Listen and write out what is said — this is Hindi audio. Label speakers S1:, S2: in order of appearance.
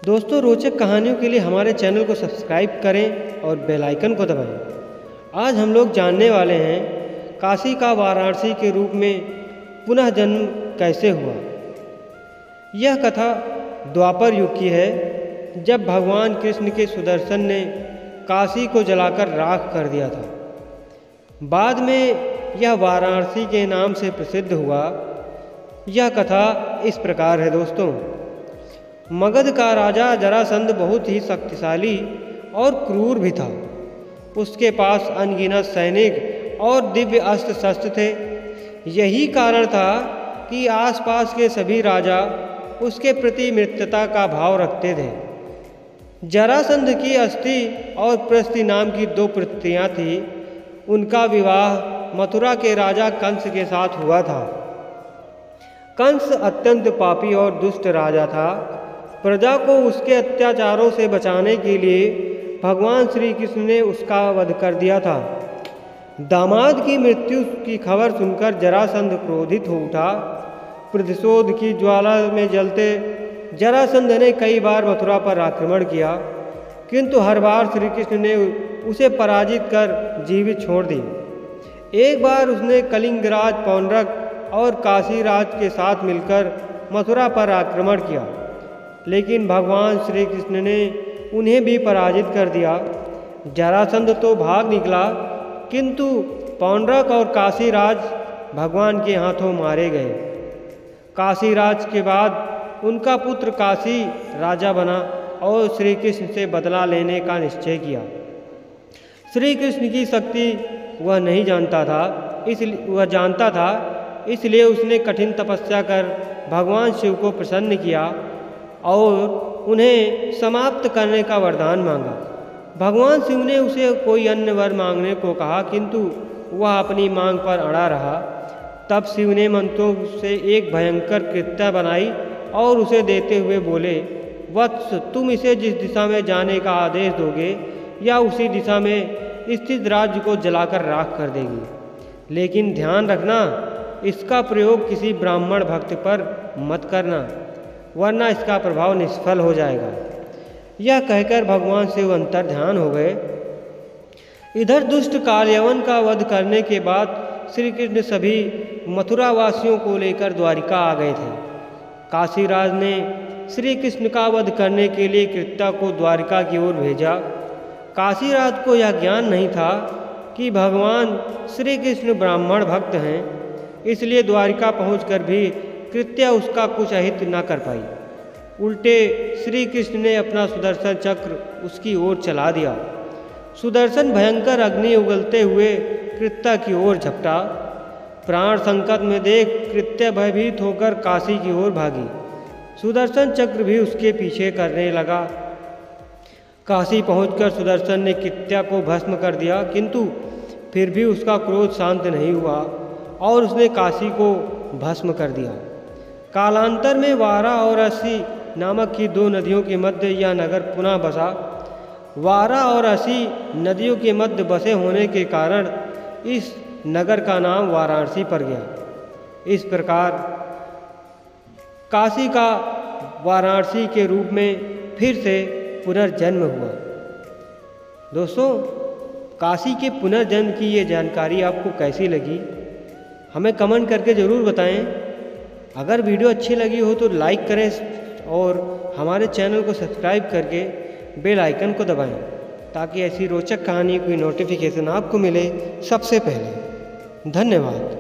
S1: दोस्तों, रोचक कहानियों के लिए हमारे चैनल को सब्सक्राइब करें और बेल आइकन को दबाएं। आज हम लोग जानने वाले हैं काशी का वाराणसी के रूप में पुनः जन्म कैसे हुआ। यह कथा द्वापर युग की है, जब भगवान कृष्ण के सुदर्शन ने काशी को जलाकर राख कर दिया था। बाद में यह वाराणसी के नाम से प्रसिद्ध हुआ। यह कथा इस प्रकार है दोस्तों। मगध का राजा जरासंध बहुत ही शक्तिशाली और क्रूर भी था। उसके पास अनगिनत सैनिक और दिव्य अस्त्र शस्त्र थे। यही कारण था कि आसपास के सभी राजा उसके प्रति मित्रता का भाव रखते थे। जरासंध की अस्थि और प्रस्थि नाम की दो पुत्रियां थीं। उनका विवाह मथुरा के राजा कंस के साथ हुआ था। कंस अत्यंत पापी और दुष्ट राजा था। प्रजा को उसके अत्याचारों से बचाने के लिए भगवान श्री कृष्ण ने उसका वध कर दिया था। दामाद की मृत्यु की खबर सुनकर जरासंध क्रोधित हो उठा। प्रतिशोध की ज्वाला में जलते जरासंध ने कई बार मथुरा पर आक्रमण किया, किंतु हर बार श्री कृष्ण ने उसे पराजित कर जीवित छोड़ दी। एक बार उसने कलिंगराज पौंड्रक और काशीराज के साथ मिलकर मथुरा पर आक्रमण किया, लेकिन भगवान श्री कृष्ण ने उन्हें भी पराजित कर दिया। जरासंध तो भाग निकला, किंतु पौंड्रक और काशीराज भगवान के हाथों मारे गए। काशीराज के बाद उनका पुत्र काशी राजा बना और श्री कृष्ण से बदला लेने का निश्चय किया। श्री कृष्ण की शक्ति वह नहीं जानता था, इसलिए उसने कठिन तपस्या कर भगवान शिव को प्रसन्न किया और उन्हें समाप्त करने का वरदान मांगा। भगवान शिव ने उसे कोई अन्य वर मांगने को कहा, किंतु वह अपनी मांग पर अड़ा रहा। तब शिव ने मंत्रों से एक भयंकर कृत्या बनाई और उसे देते हुए बोले, वत्स, तुम इसे जिस दिशा में जाने का आदेश दोगे या उसी दिशा में स्थित राज्य को जलाकर राख कर देगी। लेकिन ध्यान रखना, इसका प्रयोग किसी ब्राह्मण भक्त पर मत करना, वरना इसका प्रभाव निष्फल हो जाएगा। यह कहकर भगवान शिव अंतर्ध्यान हो गए। इधर दुष्ट कालयवन का वध करने के बाद श्री कृष्ण सभी मथुरा वासियों को लेकर द्वारिका आ गए थे। काशीराज ने श्री कृष्ण का वध करने के लिए कृत्या को द्वारिका की ओर भेजा। काशीराज को यह ज्ञान नहीं था कि भगवान श्री कृष्ण ब्राह्मण भक्त हैं, इसलिए द्वारिका पहुंचकर भी कृत्या उसका कुछ अहित न कर पाई। उल्टे श्री कृष्ण ने अपना सुदर्शन चक्र उसकी ओर चला दिया। सुदर्शन भयंकर अग्नि उगलते हुए कृत्या की ओर झपटा। प्राण संकट में देख कृत्या भयभीत होकर काशी की ओर भागी। सुदर्शन चक्र भी उसके पीछे करने लगा। काशी पहुंचकर सुदर्शन ने कृत्या को भस्म कर दिया, किंतु फिर भी उसका क्रोध शांत नहीं हुआ और उसने काशी को भस्म कर दिया। कालांतर में वारा और असी नामक की दो नदियों के मध्य यह नगर पुनः बसा। वारा और असी नदियों के मध्य बसे होने के कारण इस नगर का नाम वाराणसी पड़ गया। इस प्रकार काशी का वाराणसी के रूप में फिर से पुनर्जन्म हुआ। दोस्तों, काशी के पुनर्जन्म की ये जानकारी आपको कैसी लगी, हमें कमेंट करके ज़रूर बताएं। अगर वीडियो अच्छी लगी हो तो लाइक करें और हमारे चैनल को सब्सक्राइब करके बेल आइकन को दबाएं, ताकि ऐसी रोचक कहानी की नोटिफिकेशन आपको मिले सबसे पहले। धन्यवाद।